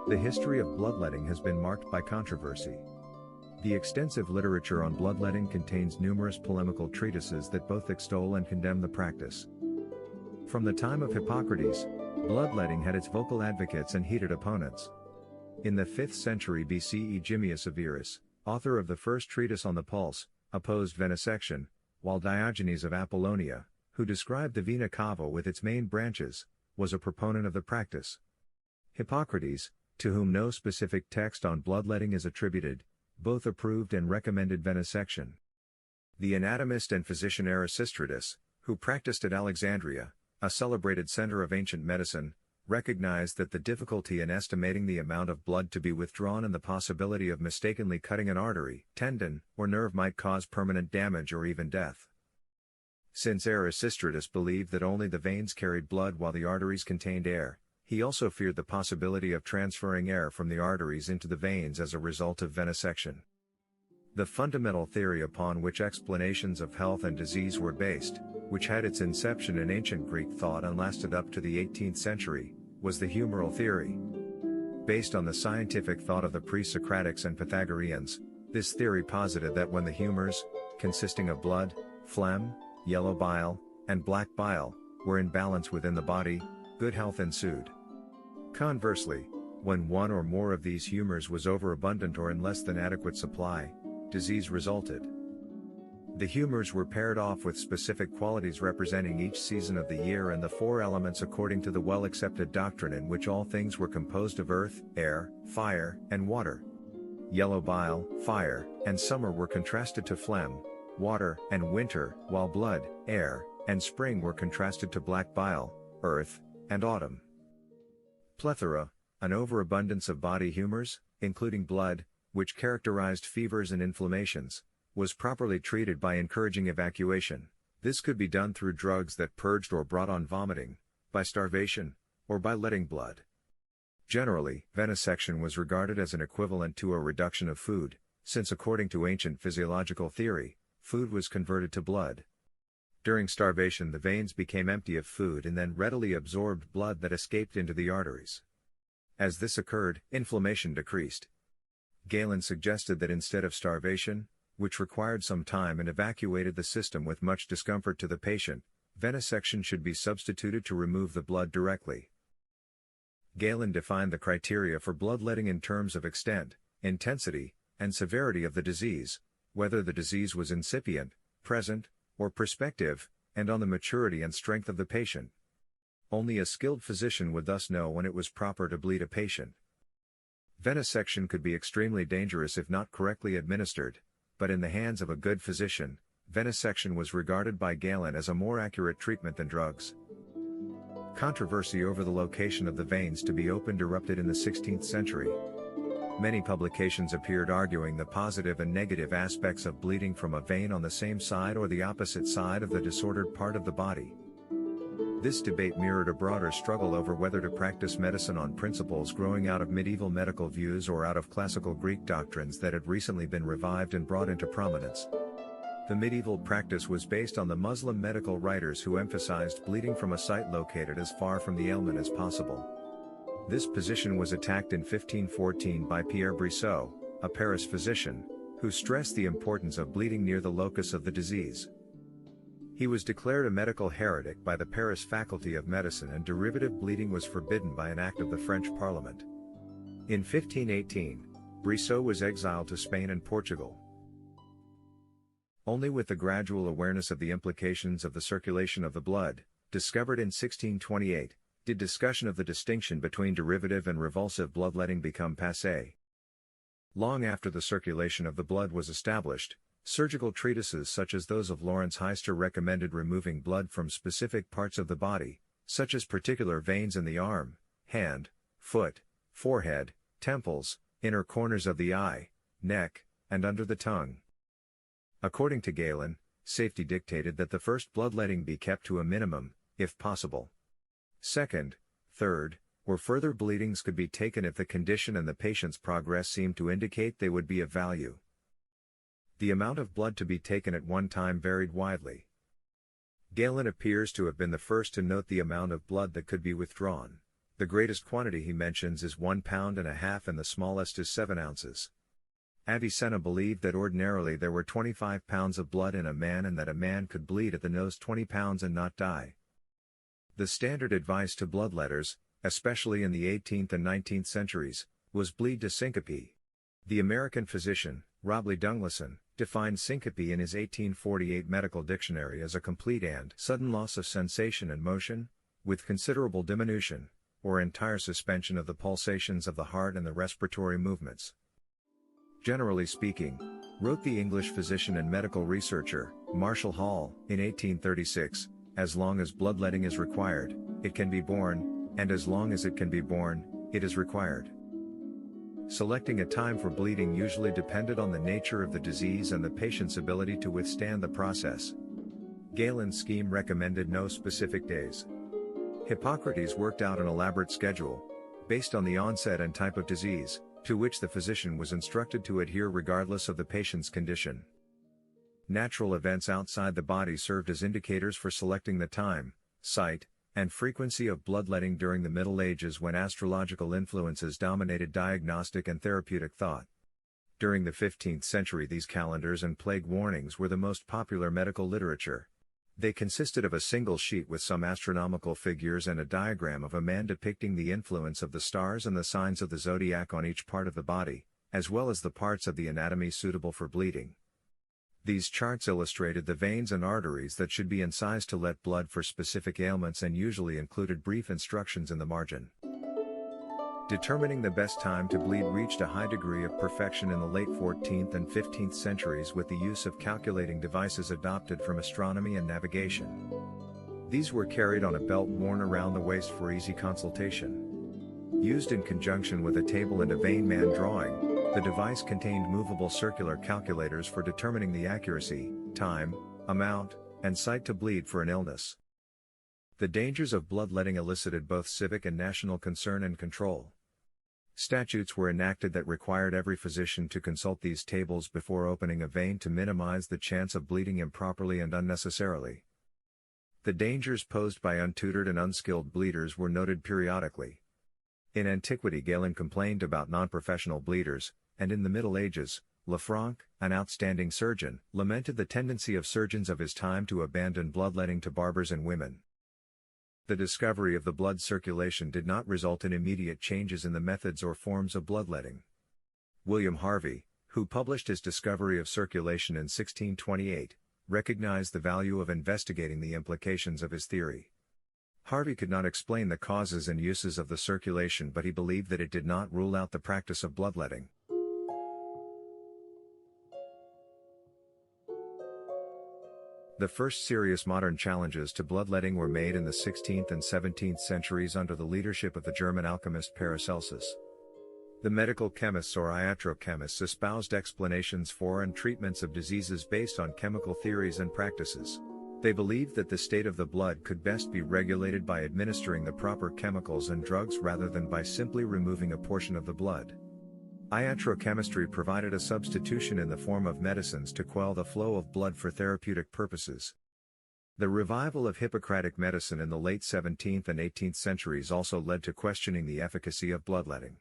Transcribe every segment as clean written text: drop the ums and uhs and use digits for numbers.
The history of bloodletting has been marked by controversy. The extensive literature on bloodletting contains numerous polemical treatises that both extol and condemn the practice. From the time of Hippocrates, bloodletting had its vocal advocates and heated opponents. In the 5th century BCE, Eugemius of Epirus, author of the first treatise on the pulse, opposed venesection, while Diogenes of Apollonia, who described the vena cava with its main branches, was a proponent of the practice. Hippocrates, to whom no specific text on bloodletting is attributed, both approved and recommended venesection. The anatomist and physician Erasistratus, who practiced at Alexandria, a celebrated center of ancient medicine, recognized that the difficulty in estimating the amount of blood to be withdrawn and the possibility of mistakenly cutting an artery, tendon, or nerve might cause permanent damage or even death. Since Erasistratus believed that only the veins carried blood while the arteries contained air, he also feared the possibility of transferring air from the arteries into the veins as a result of venesection. The fundamental theory upon which explanations of health and disease were based, which had its inception in ancient Greek thought and lasted up to the 18th century, was the humoral theory. Based on the scientific thought of the pre-Socratics and Pythagoreans, this theory posited that when the humors, consisting of blood, phlegm, yellow bile, and black bile, were in balance within the body, good health ensued. Conversely, when one or more of these humors was overabundant or in less than adequate supply, disease resulted. The humors were paired off with specific qualities representing each season of the year and the 4 elements according to the well-accepted doctrine in which all things were composed of earth, air, fire, and water. Yellow bile, fire, and summer were contrasted to phlegm, water, and winter, while blood, air, and spring were contrasted to black bile, earth, and autumn. Plethora, an overabundance of body humors, including blood, which characterized fevers and inflammations, was properly treated by encouraging evacuation. This could be done through drugs that purged or brought on vomiting, by starvation, or by letting blood. Generally, venesection was regarded as an equivalent to a reduction of food, since according to ancient physiological theory, food was converted to blood. During starvation, the veins became empty of food and then readily absorbed blood that escaped into the arteries. As this occurred, inflammation decreased. Galen suggested that instead of starvation, which required some time and evacuated the system with much discomfort to the patient, venesection should be substituted to remove the blood directly. Galen defined the criteria for bloodletting in terms of extent, intensity, and severity of the disease, whether the disease was incipient, present, or prospective, and on the maturity and strength of the patient. Only a skilled physician would thus know when it was proper to bleed a patient. Venesection could be extremely dangerous if not correctly administered, but in the hands of a good physician, venesection was regarded by Galen as a more accurate treatment than drugs. Controversy over the location of the veins to be opened erupted in the 16th century. Many publications appeared arguing the positive and negative aspects of bleeding from a vein on the same side or the opposite side of the disordered part of the body. This debate mirrored a broader struggle over whether to practice medicine on principles growing out of medieval medical views or out of classical Greek doctrines that had recently been revived and brought into prominence. The medieval practice was based on the Muslim medical writers who emphasized bleeding from a site located as far from the ailment as possible. This position was attacked in 1514 by Pierre Brissot, a Paris physician, who stressed the importance of bleeding near the locus of the disease. He was declared a medical heretic by the Paris Faculty of Medicine, and derivative bleeding was forbidden by an act of the French Parliament. In 1518, Brissot was exiled to Spain and Portugal. Only with the gradual awareness of the implications of the circulation of the blood, discovered in 1628, did discussion of the distinction between derivative and revulsive bloodletting become passé. Long after the circulation of the blood was established, surgical treatises such as those of Lawrence Heister recommended removing blood from specific parts of the body, such as particular veins in the arm, hand, foot, forehead, temples, inner corners of the eye, neck, and under the tongue. According to Galen, safety dictated that the first bloodletting be kept to a minimum, if possible. Second, third, or further bleedings could be taken if the condition and the patient's progress seemed to indicate they would be of value. The amount of blood to be taken at one time varied widely. Galen appears to have been the first to note the amount of blood that could be withdrawn. The greatest quantity he mentions is 1.5 pounds and the smallest is 7 ounces. Avicenna believed that ordinarily there were 25 pounds of blood in a man and that a man could bleed at the nose 20 pounds and not die. The standard advice to bloodletters, especially in the 18th and 19th centuries, was bleed to syncope. The American physician, Robley Dungleson, defined syncope in his 1848 medical dictionary as a complete and sudden loss of sensation and motion, with considerable diminution, or entire suspension of the pulsations of the heart and the respiratory movements. Generally speaking, wrote the English physician and medical researcher, Marshall Hall, in 1836, as long as bloodletting is required, it can be borne, and as long as it can be borne, it is required. Selecting a time for bleeding usually depended on the nature of the disease and the patient's ability to withstand the process. Galen's scheme recommended no specific days. Hippocrates worked out an elaborate schedule, based on the onset and type of disease, to which the physician was instructed to adhere regardless of the patient's condition. Natural events outside the body served as indicators for selecting the time, site, and frequency of bloodletting during the Middle Ages when astrological influences dominated diagnostic and therapeutic thought. During the 15th century these calendars and plague warnings were the most popular medical literature. They consisted of a single sheet with some astronomical figures and a diagram of a man depicting the influence of the stars and the signs of the zodiac on each part of the body, as well as the parts of the anatomy suitable for bleeding. These charts illustrated the veins and arteries that should be incised to let blood for specific ailments and usually included brief instructions in the margin. Determining the best time to bleed reached a high degree of perfection in the late 14th and 15th centuries with the use of calculating devices adopted from astronomy and navigation. These were carried on a belt worn around the waist for easy consultation. Used in conjunction with a table and a vein man drawing, the device contained movable circular calculators for determining the accuracy, time, amount, and site to bleed for an illness. The dangers of bloodletting elicited both civic and national concern and control. Statutes were enacted that required every physician to consult these tables before opening a vein to minimize the chance of bleeding improperly and unnecessarily. The dangers posed by untutored and unskilled bleeders were noted periodically. In antiquity Galen complained about non-professional bleeders, and in the Middle Ages, Lefranc, an outstanding surgeon, lamented the tendency of surgeons of his time to abandon bloodletting to barbers and women. The discovery of the blood circulation did not result in immediate changes in the methods or forms of bloodletting. William Harvey, who published his discovery of circulation in 1628, recognized the value of investigating the implications of his theory. Harvey could not explain the causes and uses of the circulation, but he believed that it did not rule out the practice of bloodletting. The first serious modern challenges to bloodletting were made in the 16th and 17th centuries under the leadership of the German alchemist Paracelsus. The medical chemists or iatrochemists espoused explanations for and treatments of diseases based on chemical theories and practices. They believed that the state of the blood could best be regulated by administering the proper chemicals and drugs rather than by simply removing a portion of the blood. Iatrochemistry provided a substitution in the form of medicines to quell the flow of blood for therapeutic purposes. The revival of Hippocratic medicine in the late 17th and 18th centuries also led to questioning the efficacy of bloodletting.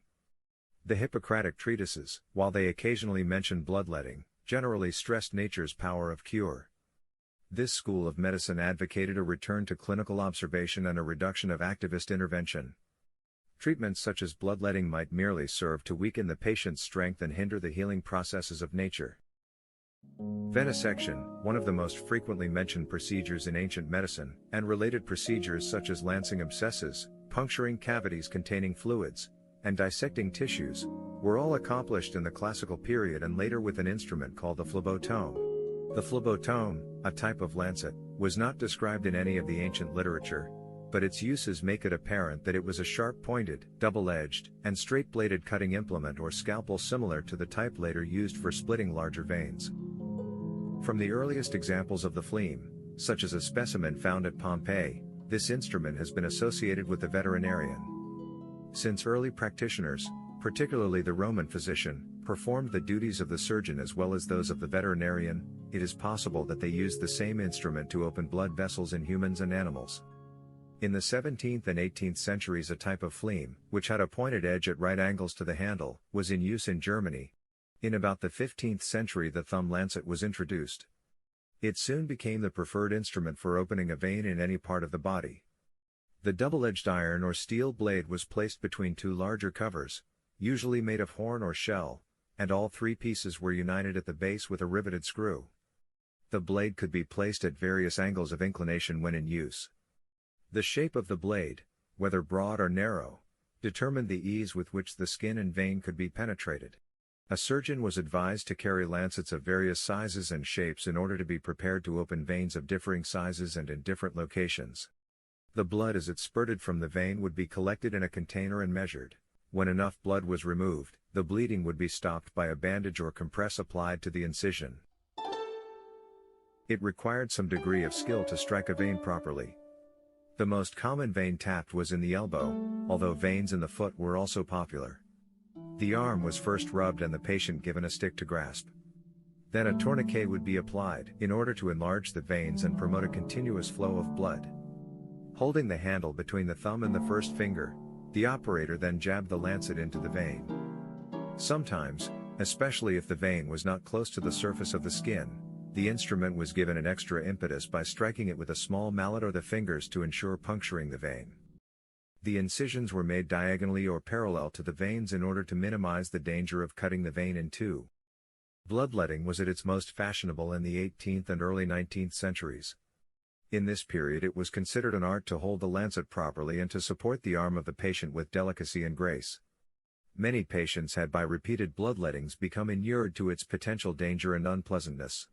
The Hippocratic treatises, while they occasionally mention bloodletting, generally stressed nature's power of cure. This school of medicine advocated a return to clinical observation and a reduction of activist intervention. Treatments such as bloodletting might merely serve to weaken the patient's strength and hinder the healing processes of nature. Venesection, one of the most frequently mentioned procedures in ancient medicine, and related procedures such as lancing abscesses, puncturing cavities containing fluids, and dissecting tissues, were all accomplished in the classical period and later with an instrument called the phlebotome. The phlebotome, a type of lancet, was not described in any of the ancient literature, but its uses make it apparent that it was a sharp-pointed, double-edged, and straight-bladed cutting implement or scalpel similar to the type later used for splitting larger veins. From the earliest examples of the phleem, such as a specimen found at Pompeii, this instrument has been associated with the veterinarian. Since early practitioners, particularly the Roman physician, performed the duties of the surgeon as well as those of the veterinarian. It is possible that they used the same instrument to open blood vessels in humans and animals. In the 17th and 18th centuries, a type of phlegm, which had a pointed edge at right angles to the handle, was in use in Germany. In about the 15th century, the thumb lancet was introduced. It soon became the preferred instrument for opening a vein in any part of the body. The double-edged iron or steel blade was placed between two larger covers, usually made of horn or shell, and all three pieces were united at the base with a riveted screw. The blade could be placed at various angles of inclination when in use. The shape of the blade, whether broad or narrow, determined the ease with which the skin and vein could be penetrated. A surgeon was advised to carry lancets of various sizes and shapes in order to be prepared to open veins of differing sizes and in different locations. The blood as it spurted from the vein would be collected in a container and measured. When enough blood was removed, the bleeding would be stopped by a bandage or compress applied to the incision. It required some degree of skill to strike a vein properly. The most common vein tapped was in the elbow, although veins in the foot were also popular. The arm was first rubbed and the patient given a stick to grasp. Then a tourniquet would be applied in order to enlarge the veins and promote a continuous flow of blood. Holding the handle between the thumb and the first finger, the operator then jabbed the lancet into the vein. Sometimes, especially if the vein was not close to the surface of the skin, the instrument was given an extra impetus by striking it with a small mallet or the fingers to ensure puncturing the vein. The incisions were made diagonally or parallel to the veins in order to minimize the danger of cutting the vein in two. Bloodletting was at its most fashionable in the 18th and early 19th centuries. In this period it was considered an art to hold the lancet properly and to support the arm of the patient with delicacy and grace. Many patients had by repeated bloodlettings become inured to its potential danger and unpleasantness.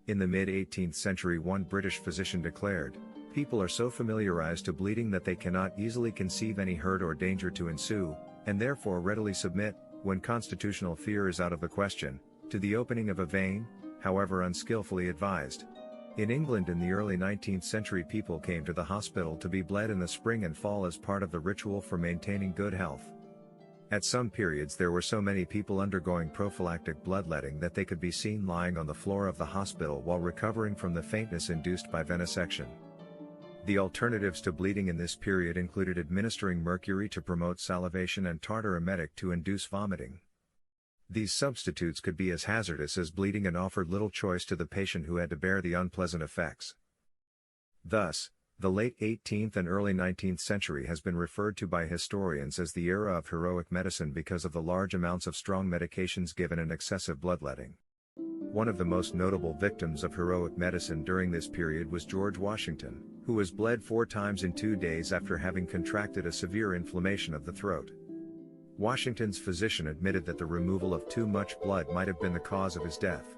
In the mid-18th century, one British physician declared, "People are so familiarized to bleeding that they cannot easily conceive any hurt or danger to ensue, and therefore readily submit, when constitutional fear is out of the question, to the opening of a vein, however unskillfully advised." In England in the early 19th century, people came to the hospital to be bled in the spring and fall as part of the ritual for maintaining good health. At some periods there were so many people undergoing prophylactic bloodletting that they could be seen lying on the floor of the hospital while recovering from the faintness induced by venesection. The alternatives to bleeding in this period included administering mercury to promote salivation and tartar emetic to induce vomiting. These substitutes could be as hazardous as bleeding and offered little choice to the patient who had to bear the unpleasant effects. Thus, the late 18th and early 19th century has been referred to by historians as the era of heroic medicine because of the large amounts of strong medications given and excessive bloodletting. One of the most notable victims of heroic medicine during this period was George Washington, who was bled 4 times in 2 days after having contracted a severe inflammation of the throat. Washington's physician admitted that the removal of too much blood might have been the cause of his death.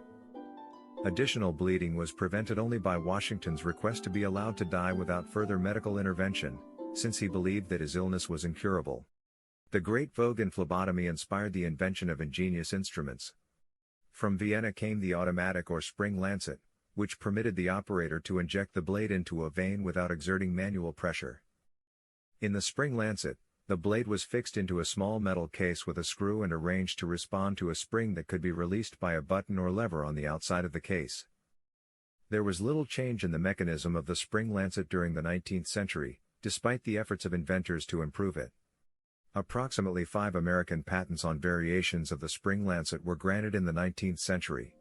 Additional bleeding was prevented only by Washington's request to be allowed to die without further medical intervention, since he believed that his illness was incurable. The great vogue in phlebotomy inspired the invention of ingenious instruments. From Vienna came the automatic or spring lancet, which permitted the operator to inject the blade into a vein without exerting manual pressure. In the spring lancet, the blade was fixed into a small metal case with a screw and arranged to respond to a spring that could be released by a button or lever on the outside of the case. There was little change in the mechanism of the spring lancet during the 19th century, despite the efforts of inventors to improve it. Approximately 5 American patents on variations of the spring lancet were granted in the 19th century.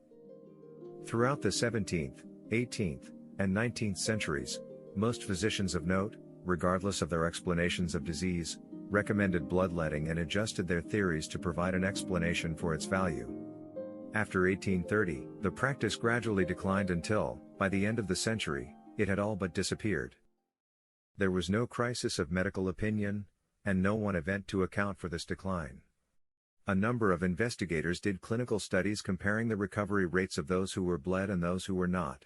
Throughout the 17th, 18th, and 19th centuries, most physicians of note, regardless of their explanations of disease, recommended bloodletting and adjusted their theories to provide an explanation for its value. After 1830, the practice gradually declined until, by the end of the century, it had all but disappeared. There was no crisis of medical opinion, and no one event to account for this decline. A number of investigators did clinical studies comparing the recovery rates of those who were bled and those who were not.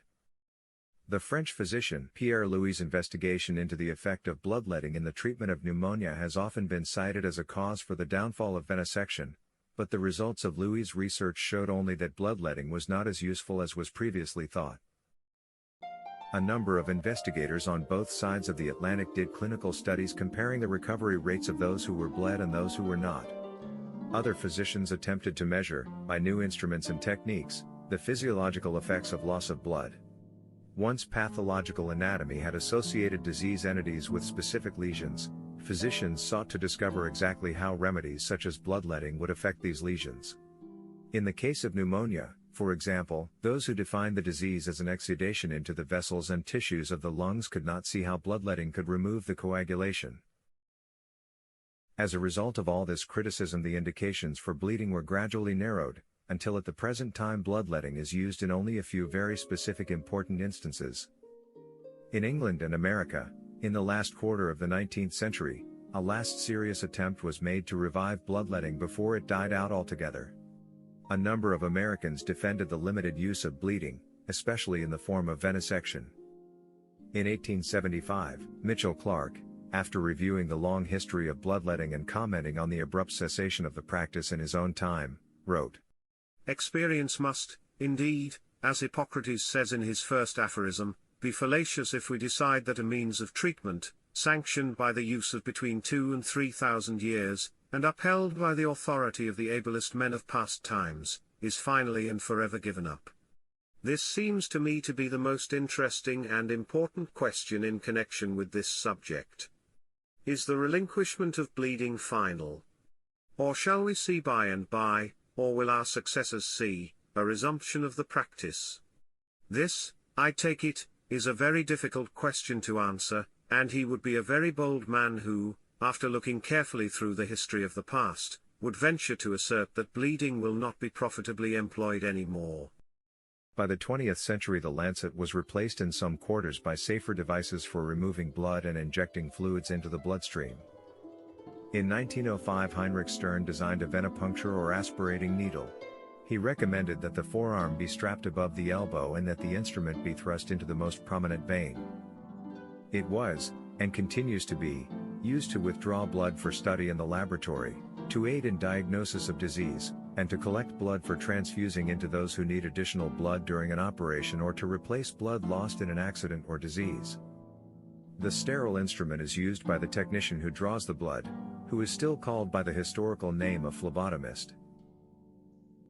The French physician Pierre Louis' investigation into the effect of bloodletting in the treatment of pneumonia has often been cited as a cause for the downfall of venesection, but the results of Louis' research showed only that bloodletting was not as useful as was previously thought. A number of investigators on both sides of the Atlantic did clinical studies comparing the recovery rates of those who were bled and those who were not. Other physicians attempted to measure, by new instruments and techniques, the physiological effects of loss of blood. Once pathological anatomy had associated disease entities with specific lesions, physicians sought to discover exactly how remedies such as bloodletting would affect these lesions. In the case of pneumonia, for example, those who defined the disease as an exudation into the vessels and tissues of the lungs could not see how bloodletting could remove the coagulation. As a result of all this criticism, the indications for bleeding were gradually narrowed, until at the present time bloodletting is used in only a few very specific important instances. In England and America, in the last quarter of the 19th century, a last serious attempt was made to revive bloodletting before it died out altogether. A number of Americans defended the limited use of bleeding, especially in the form of venesection. In 1875, Mitchell Clark, after reviewing the long history of bloodletting and commenting on the abrupt cessation of the practice in his own time, wrote, "Experience must, indeed, as Hippocrates says in his first aphorism, be fallacious if we decide that a means of treatment, sanctioned by the use of between 2,000 and 3,000 years, and upheld by the authority of the ablest men of past times, is finally and forever given up. This seems to me to be the most interesting and important question in connection with this subject. Is the relinquishment of bleeding final? Or shall we see by and by, or will our successors see, a resumption of the practice? This, I take it, is a very difficult question to answer, and he would be a very bold man who, after looking carefully through the history of the past, would venture to assert that bleeding will not be profitably employed any more." By the 20th century, the lancet was replaced in some quarters by safer devices for removing blood and injecting fluids into the bloodstream. In 1905, Heinrich Stern designed a venipuncture or aspirating needle. He recommended that the forearm be strapped above the elbow and that the instrument be thrust into the most prominent vein. It was, and continues to be, used to withdraw blood for study in the laboratory, to aid in diagnosis of disease, and to collect blood for transfusing into those who need additional blood during an operation or to replace blood lost in an accident or disease. The sterile instrument is used by the technician who draws the blood, who is still called by the historical name of phlebotomist.